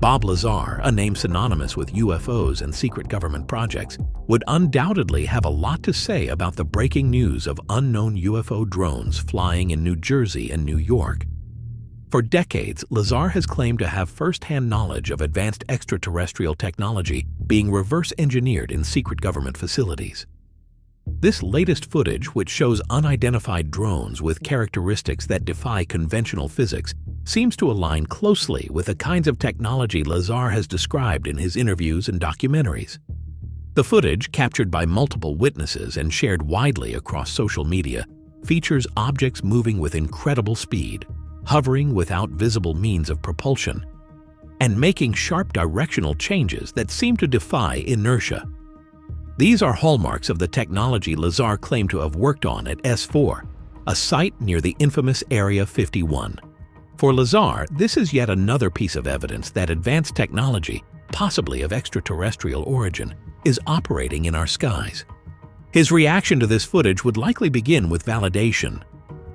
Bob Lazar, a name synonymous with UFOs and secret government projects, would undoubtedly have a lot to say about the breaking news of unknown UFO drones flying in New Jersey and New York. For decades, Lazar has claimed to have first-hand knowledge of advanced extraterrestrial technology being reverse-engineered in secret government facilities. This latest footage, which shows unidentified drones with characteristics that defy conventional physics, seems to align closely with the kinds of technology Lazar has described in his interviews and documentaries. The footage, captured by multiple witnesses and shared widely across social media, features objects moving with incredible speed, hovering without visible means of propulsion, and making sharp directional changes that seem to defy inertia. These are hallmarks of the technology Lazar claimed to have worked on at S4, a site near the infamous Area 51. For Lazar, this is yet another piece of evidence that advanced technology, possibly of extraterrestrial origin, is operating in our skies. His reaction to this footage would likely begin with validation.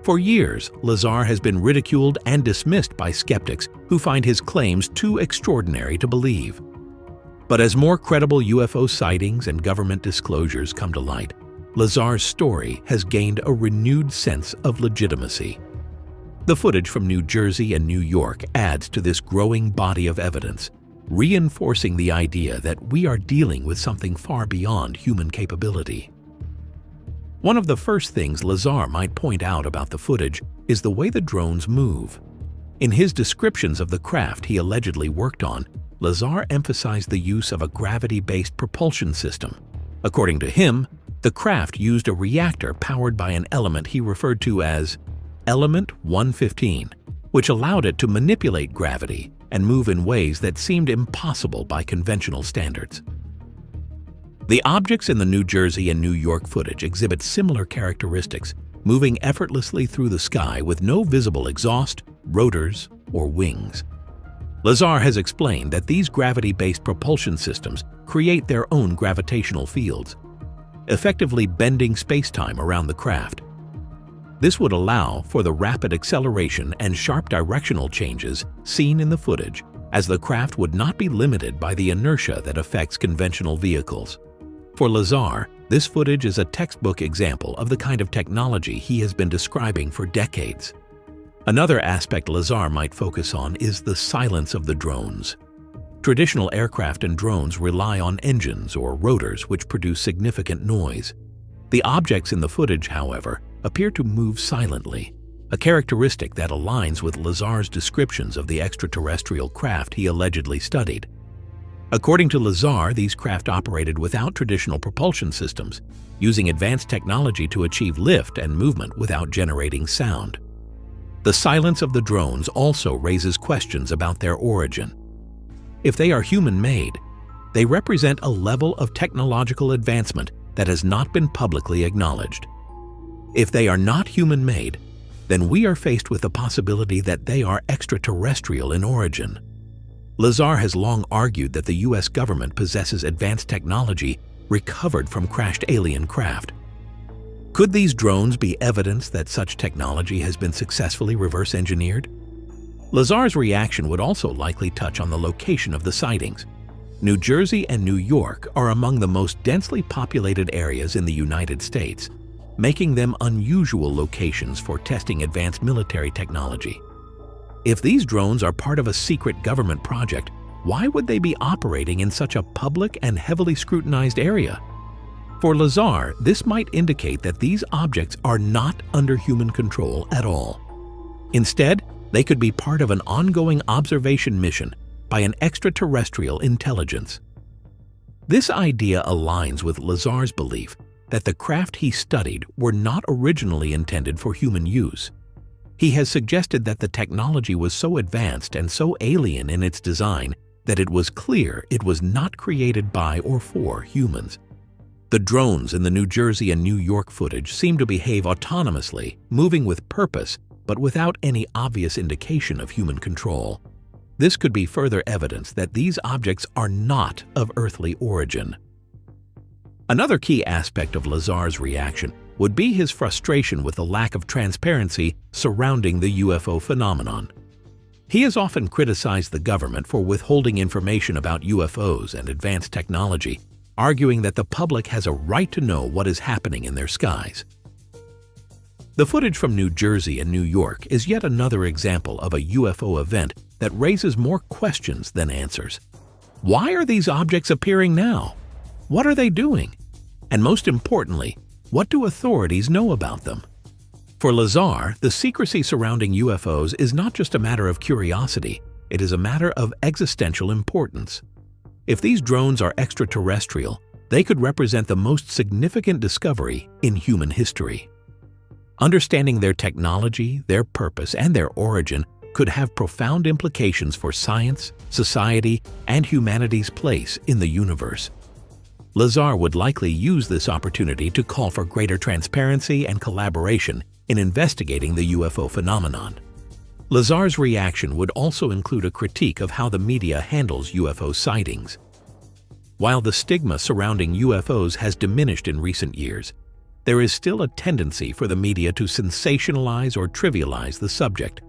For years, Lazar has been ridiculed and dismissed by skeptics who find his claims too extraordinary to believe. But as more credible UFO sightings and government disclosures come to light, Lazar's story has gained a renewed sense of legitimacy. The footage from New Jersey and New York adds to this growing body of evidence, reinforcing the idea that we are dealing with something far beyond human capability. One of the first things Lazar might point out about the footage is the way the drones move. In his descriptions of the craft he allegedly worked on, Lazar emphasized the use of a gravity-based propulsion system. According to him, the craft used a reactor powered by an element he referred to as Element 115, which allowed it to manipulate gravity and move in ways that seemed impossible by conventional standards. The objects in the New Jersey and New York footage exhibit similar characteristics, moving effortlessly through the sky with no visible exhaust, rotors, or wings. Lazar has explained that these gravity-based propulsion systems create their own gravitational fields, effectively bending space-time around the craft. This would allow for the rapid acceleration and sharp directional changes seen in the footage, as the craft would not be limited by the inertia that affects conventional vehicles. For Lazar, this footage is a textbook example of the kind of technology he has been describing for decades. Another aspect Lazar might focus on is the silence of the drones. Traditional aircraft and drones rely on engines or rotors which produce significant noise. The objects in the footage, however, appear to move silently, a characteristic that aligns with Lazar's descriptions of the extraterrestrial craft he allegedly studied. According to Lazar, these craft operated without traditional propulsion systems, using advanced technology to achieve lift and movement without generating sound. The silence of the drones also raises questions about their origin. If they are human-made, they represent a level of technological advancement that has not been publicly acknowledged. If they are not human-made, then we are faced with the possibility that they are extraterrestrial in origin. Lazar has long argued that the U.S. government possesses advanced technology recovered from crashed alien craft. Could these drones be evidence that such technology has been successfully reverse-engineered? Lazar's reaction would also likely touch on the location of the sightings. New Jersey and New York are among the most densely populated areas in the United States, making them unusual locations for testing advanced military technology. If these drones are part of a secret government project, why would they be operating in such a public and heavily scrutinized area? For Lazar, this might indicate that these objects are not under human control at all. Instead, they could be part of an ongoing observation mission by an extraterrestrial intelligence. This idea aligns with Lazar's belief that the craft he studied were not originally intended for human use. He has suggested that the technology was so advanced and so alien in its design that it was clear it was not created by or for humans. The drones in the New Jersey and New York footage seem to behave autonomously, moving with purpose, but without any obvious indication of human control. This could be further evidence that these objects are not of earthly origin. Another key aspect of Lazar's reaction would be his frustration with the lack of transparency surrounding the UFO phenomenon. He has often criticized the government for withholding information about UFOs and advanced technology, arguing that the public has a right to know what is happening in their skies. The footage from New Jersey and New York is yet another example of a UFO event that raises more questions than answers. Why are these objects appearing now? What are they doing? And most importantly, what do authorities know about them? For Lazar, the secrecy surrounding UFOs is not just a matter of curiosity, it is a matter of existential importance. If these drones are extraterrestrial, they could represent the most significant discovery in human history. Understanding their technology, their purpose, and their origin could have profound implications for science, society, and humanity's place in the universe. Lazar would likely use this opportunity to call for greater transparency and collaboration in investigating the UFO phenomenon. Lazar's reaction would also include a critique of how the media handles UFO sightings. While the stigma surrounding UFOs has diminished in recent years, there is still a tendency for the media to sensationalize or trivialize the subject.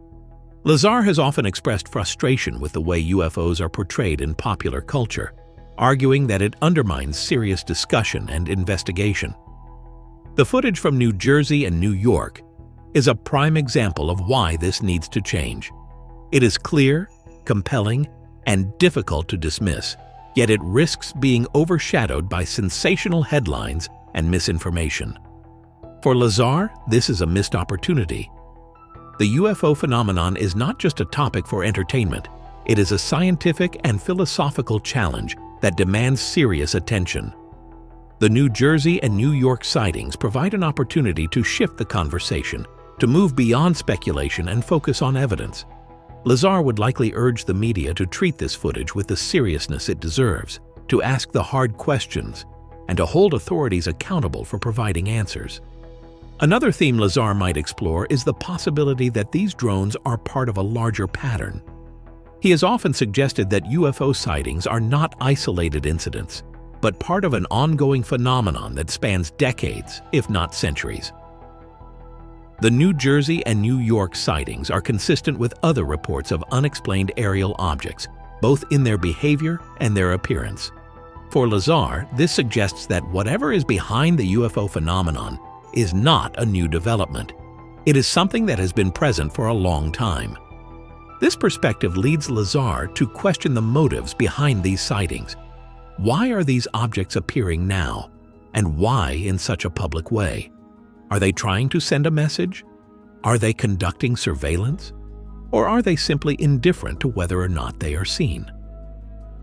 Lazar has often expressed frustration with the way UFOs are portrayed in popular culture, arguing that it undermines serious discussion and investigation. The footage from New Jersey and New York is a prime example of why this needs to change. It is clear, compelling, and difficult to dismiss, yet it risks being overshadowed by sensational headlines and misinformation. For Lazar, this is a missed opportunity. The UFO phenomenon is not just a topic for entertainment, it is a scientific and philosophical challenge that demands serious attention. The New Jersey and New York sightings provide an opportunity to shift the conversation, to move beyond speculation and focus on evidence. Lazar would likely urge the media to treat this footage with the seriousness it deserves, to ask the hard questions, and to hold authorities accountable for providing answers. Another theme Lazar might explore is the possibility that these drones are part of a larger pattern. He has often suggested that UFO sightings are not isolated incidents, but part of an ongoing phenomenon that spans decades, if not centuries. The New Jersey and New York sightings are consistent with other reports of unexplained aerial objects, both in their behavior and their appearance. For Lazar, this suggests that whatever is behind the UFO phenomenon is not a new development. It is something that has been present for a long time. This perspective leads Lazar to question the motives behind these sightings. Why are these objects appearing now? And why in such a public way? Are they trying to send a message? Are they conducting surveillance? Or are they simply indifferent to whether or not they are seen?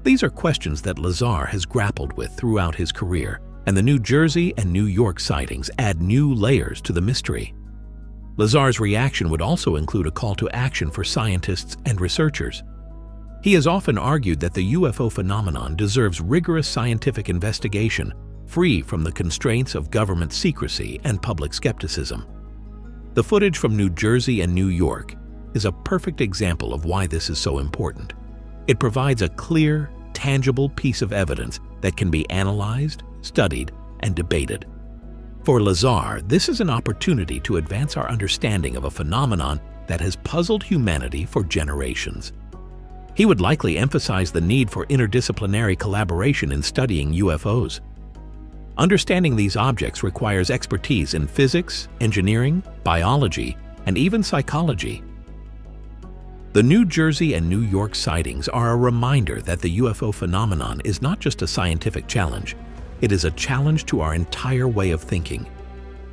These are questions that Lazar has grappled with throughout his career, and the New Jersey and New York sightings add new layers to the mystery. Lazar's reaction would also include a call to action for scientists and researchers. He has often argued that the UFO phenomenon deserves rigorous scientific investigation, free from the constraints of government secrecy and public skepticism. The footage from New Jersey and New York is a perfect example of why this is so important. It provides a clear, tangible piece of evidence that can be analyzed, studied, and debated. For Lazar, this is an opportunity to advance our understanding of a phenomenon that has puzzled humanity for generations. He would likely emphasize the need for interdisciplinary collaboration in studying UFOs. Understanding these objects requires expertise in physics, engineering, biology, and even psychology. The New Jersey and New York sightings are a reminder that the UFO phenomenon is not just a scientific challenge. It is a challenge to our entire way of thinking.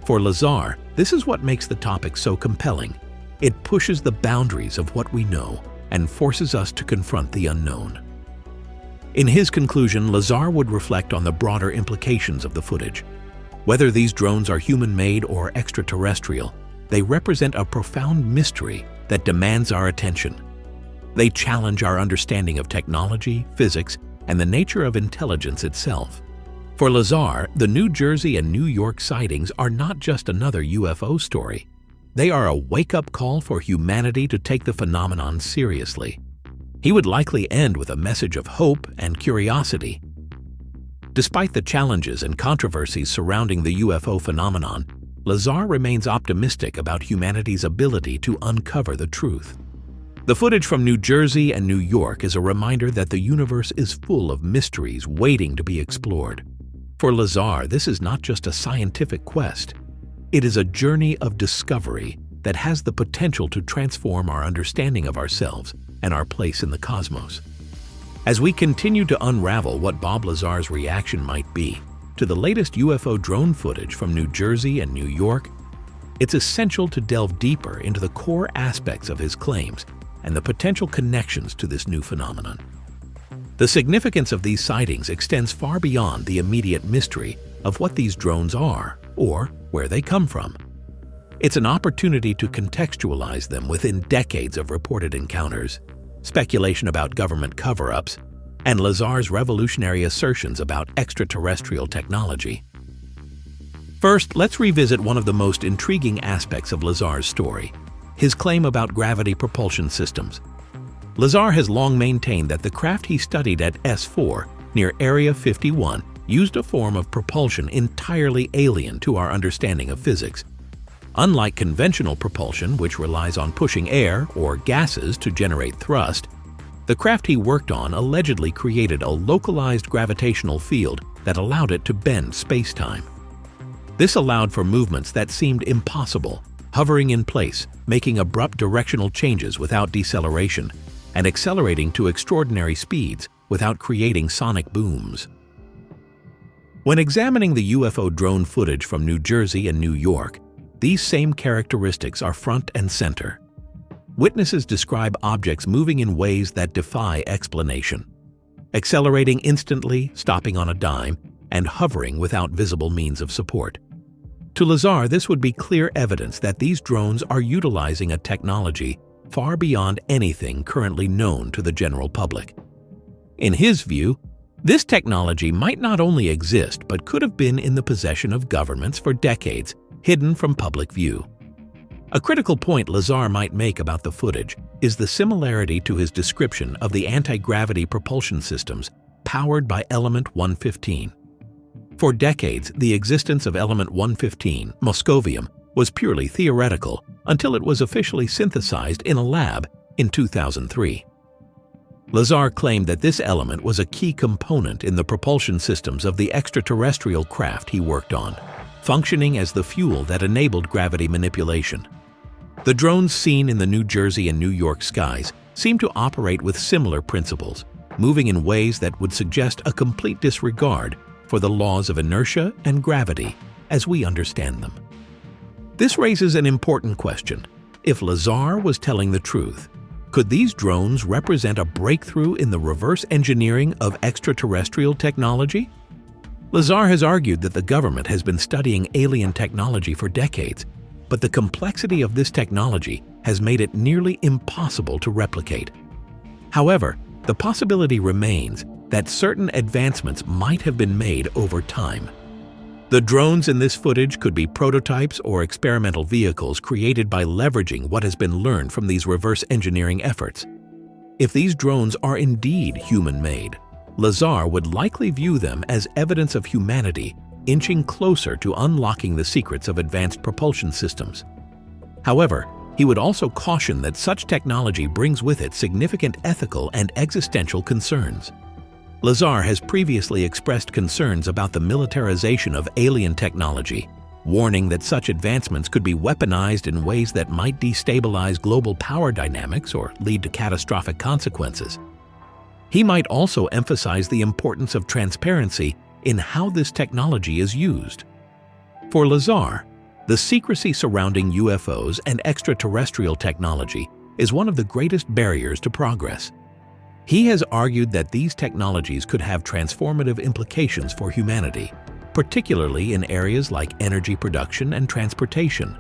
For Lazar, this is what makes the topic so compelling. It pushes the boundaries of what we know and forces us to confront the unknown. In his conclusion, Lazar would reflect on the broader implications of the footage. Whether these drones are human-made or extraterrestrial, they represent a profound mystery that demands our attention. They challenge our understanding of technology, physics, and the nature of intelligence itself. For Lazar, the New Jersey and New York sightings are not just another UFO story. They are a wake-up call for humanity to take the phenomenon seriously. He would likely end with a message of hope and curiosity. Despite the challenges and controversies surrounding the UFO phenomenon, Lazar remains optimistic about humanity's ability to uncover the truth. The footage from New Jersey and New York is a reminder that the universe is full of mysteries waiting to be explored. For Lazar, this is not just a scientific quest. It is a journey of discovery that has the potential to transform our understanding of ourselves and our place in the cosmos. As we continue to unravel what Bob Lazar's reaction might be to the latest UFO drone footage from New Jersey and New York, it's essential to delve deeper into the core aspects of his claims and the potential connections to this new phenomenon. The significance of these sightings extends far beyond the immediate mystery of what these drones are or where they come from. It's an opportunity to contextualize them within decades of reported encounters, speculation about government cover-ups, and Lazar's revolutionary assertions about extraterrestrial technology. First, let's revisit one of the most intriguing aspects of Lazar's story, his claim about gravity propulsion systems. Lazar has long maintained that the craft he studied at S4 near Area 51 used a form of propulsion entirely alien to our understanding of physics. Unlike conventional propulsion, which relies on pushing air or gases to generate thrust, the craft he worked on allegedly created a localized gravitational field that allowed it to bend space-time. This allowed for movements that seemed impossible, hovering in place, making abrupt directional changes without deceleration, and accelerating to extraordinary speeds without creating sonic booms. When examining the UFO drone footage from New Jersey and New York, these same characteristics are front and center. Witnesses describe objects moving in ways that defy explanation, accelerating instantly, stopping on a dime, and hovering without visible means of support. To Lazar, this would be clear evidence that these drones are utilizing a technology far beyond anything currently known to the general public. In his view, this technology might not only exist but could have been in the possession of governments for decades, hidden from public view. A critical point Lazar might make about the footage is the similarity to his description of the anti-gravity propulsion systems powered by element 115. For decades, the existence of element 115, moscovium, was purely theoretical until it was officially synthesized in a lab in 2003. Lazar claimed that this element was a key component in the propulsion systems of the extraterrestrial craft he worked on, functioning as the fuel that enabled gravity manipulation. The drones seen in the New Jersey and New York skies seem to operate with similar principles, moving in ways that would suggest a complete disregard for the laws of inertia and gravity as we understand them. This raises an important question. If Lazar was telling the truth, could these drones represent a breakthrough in the reverse engineering of extraterrestrial technology? Lazar has argued that the government has been studying alien technology for decades, but the complexity of this technology has made it nearly impossible to replicate. However, the possibility remains that certain advancements might have been made over time. The drones in this footage could be prototypes or experimental vehicles created by leveraging what has been learned from these reverse engineering efforts. If these drones are indeed human-made, Lazar would likely view them as evidence of humanity inching closer to unlocking the secrets of advanced propulsion systems. However, he would also caution that such technology brings with it significant ethical and existential concerns. Lazar has previously expressed concerns about the militarization of alien technology, warning that such advancements could be weaponized in ways that might destabilize global power dynamics or lead to catastrophic consequences. He might also emphasize the importance of transparency in how this technology is used. For Lazar, the secrecy surrounding UFOs and extraterrestrial technology is one of the greatest barriers to progress. He has argued that these technologies could have transformative implications for humanity, particularly in areas like energy production and transportation.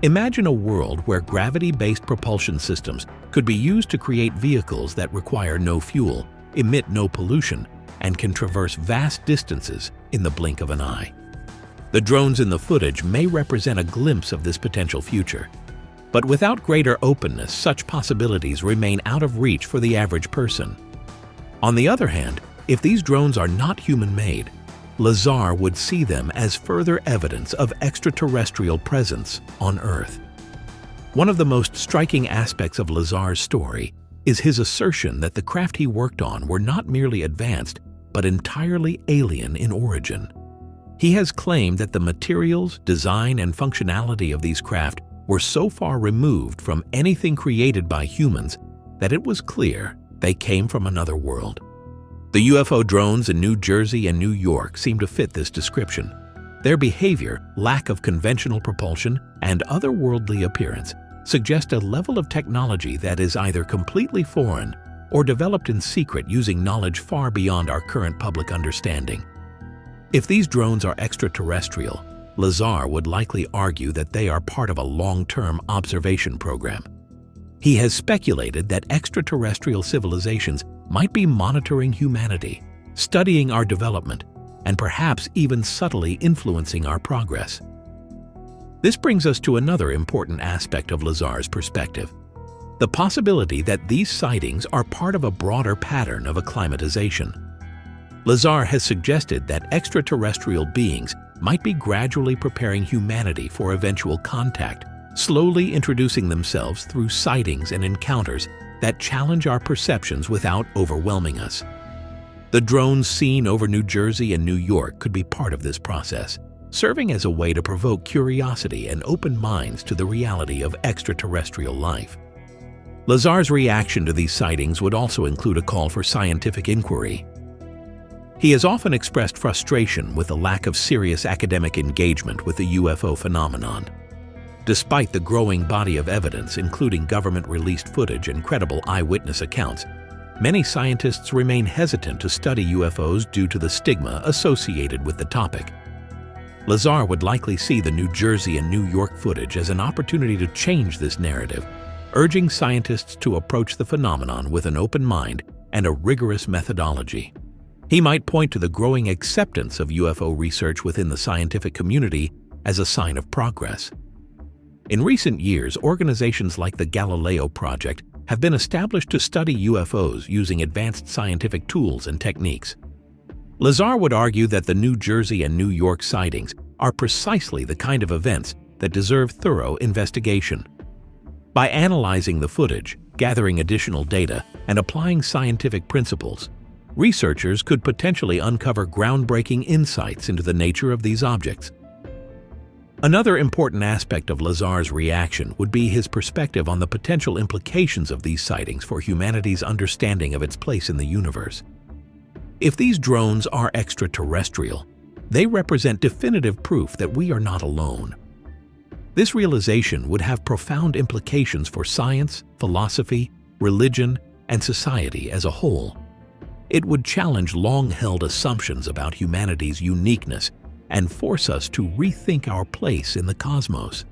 Imagine a world where gravity-based propulsion systems could be used to create vehicles that require no fuel, emit no pollution, and can traverse vast distances in the blink of an eye. The drones in the footage may represent a glimpse of this potential future. But without greater openness, such possibilities remain out of reach for the average person. On the other hand, if these drones are not human-made, Lazar would see them as further evidence of extraterrestrial presence on Earth. One of the most striking aspects of Lazar's story is his assertion that the craft he worked on were not merely advanced, but entirely alien in origin. He has claimed that the materials, design, and functionality of these craft were so far removed from anything created by humans that it was clear they came from another world. The UFO drones in New Jersey and New York seem to fit this description. Their behavior, lack of conventional propulsion, and otherworldly appearance suggest a level of technology that is either completely foreign or developed in secret using knowledge far beyond our current public understanding. If these drones are extraterrestrial, Lazar would likely argue that they are part of a long-term observation program. He has speculated that extraterrestrial civilizations might be monitoring humanity, studying our development, and perhaps even subtly influencing our progress. This brings us to another important aspect of Lazar's perspective: the possibility that these sightings are part of a broader pattern of acclimatization. Lazar has suggested that extraterrestrial beings might be gradually preparing humanity for eventual contact, slowly introducing themselves through sightings and encounters that challenge our perceptions without overwhelming us. The drones seen over New Jersey and New York could be part of this process, serving as a way to provoke curiosity and open minds to the reality of extraterrestrial life. Lazar's reaction to these sightings would also include a call for scientific inquiry. He has often expressed frustration with the lack of serious academic engagement with the UFO phenomenon. Despite the growing body of evidence, including government-released footage and credible eyewitness accounts, many scientists remain hesitant to study UFOs due to the stigma associated with the topic. Lazar would likely see the New Jersey and New York footage as an opportunity to change this narrative, urging scientists to approach the phenomenon with an open mind and a rigorous methodology. He might point to the growing acceptance of UFO research within the scientific community as a sign of progress. In recent years, organizations like the Galileo Project have been established to study UFOs using advanced scientific tools and techniques. Lazar would argue that the New Jersey and New York sightings are precisely the kind of events that deserve thorough investigation. By analyzing the footage, gathering additional data, and applying scientific principles, researchers could potentially uncover groundbreaking insights into the nature of these objects. Another important aspect of Lazar's reaction would be his perspective on the potential implications of these sightings for humanity's understanding of its place in the universe. If these drones are extraterrestrial, they represent definitive proof that we are not alone. This realization would have profound implications for science, philosophy, religion, and society as a whole. It would challenge long-held assumptions about humanity's uniqueness and force us to rethink our place in the cosmos.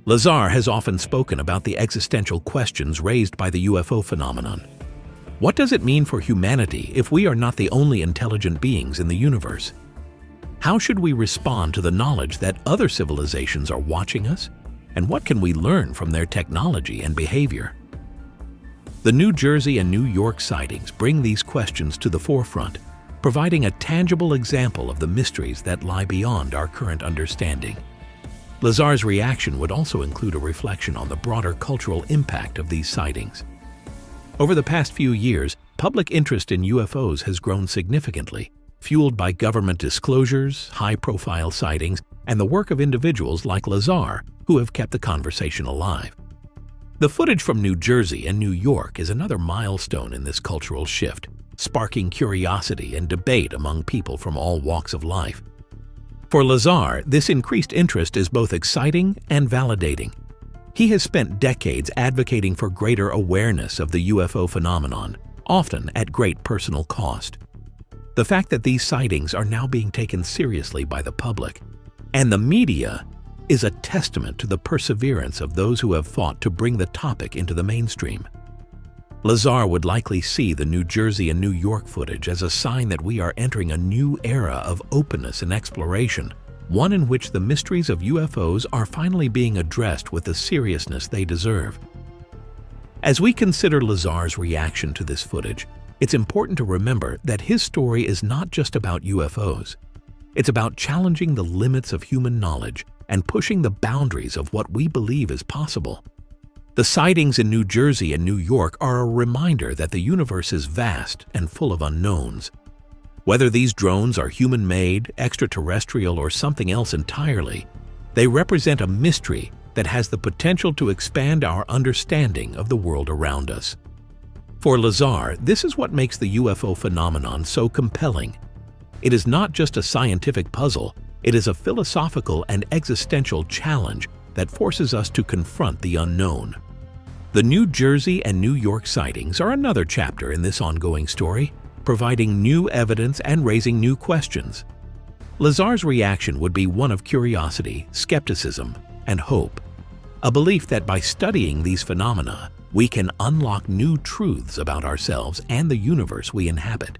Lazar has often spoken about the existential questions raised by the UFO phenomenon. What does it mean for humanity if we are not the only intelligent beings in the universe? How should we respond to the knowledge that other civilizations are watching us? And what can we learn from their technology and behavior? The New Jersey and New York sightings bring these questions to the forefront, providing a tangible example of the mysteries that lie beyond our current understanding. Lazar's reaction would also include a reflection on the broader cultural impact of these sightings. Over the past few years, public interest in UFOs has grown significantly, fueled by government disclosures, high-profile sightings, and the work of individuals like Lazar, who have kept the conversation alive. The footage from New Jersey and New York is another milestone in this cultural shift, sparking curiosity and debate among people from all walks of life. For Lazar, this increased interest is both exciting and validating. He has spent decades advocating for greater awareness of the UFO phenomenon, often at great personal cost. The fact that these sightings are now being taken seriously by the public and the media is a testament to the perseverance of those who have fought to bring the topic into the mainstream. Lazar would likely see the New Jersey and New York footage as a sign that we are entering a new era of openness and exploration, one in which the mysteries of UFOs are finally being addressed with the seriousness they deserve. As we consider Lazar's reaction to this footage, it's important to remember that his story is not just about UFOs. It's about challenging the limits of human knowledge and pushing the boundaries of what we believe is possible. The sightings in New Jersey and New York are a reminder that the universe is vast and full of unknowns. Whether these drones are human-made, extraterrestrial, or something else entirely, they represent a mystery that has the potential to expand our understanding of the world around us. For Lazar, this is what makes the UFO phenomenon so compelling. It is not just a scientific puzzle, it is a philosophical and existential challenge that forces us to confront the unknown. The New Jersey and New York sightings are another chapter in this ongoing story, providing new evidence and raising new questions. Lazar's reaction would be one of curiosity, skepticism, and hope, a belief that by studying these phenomena, we can unlock new truths about ourselves and the universe we inhabit.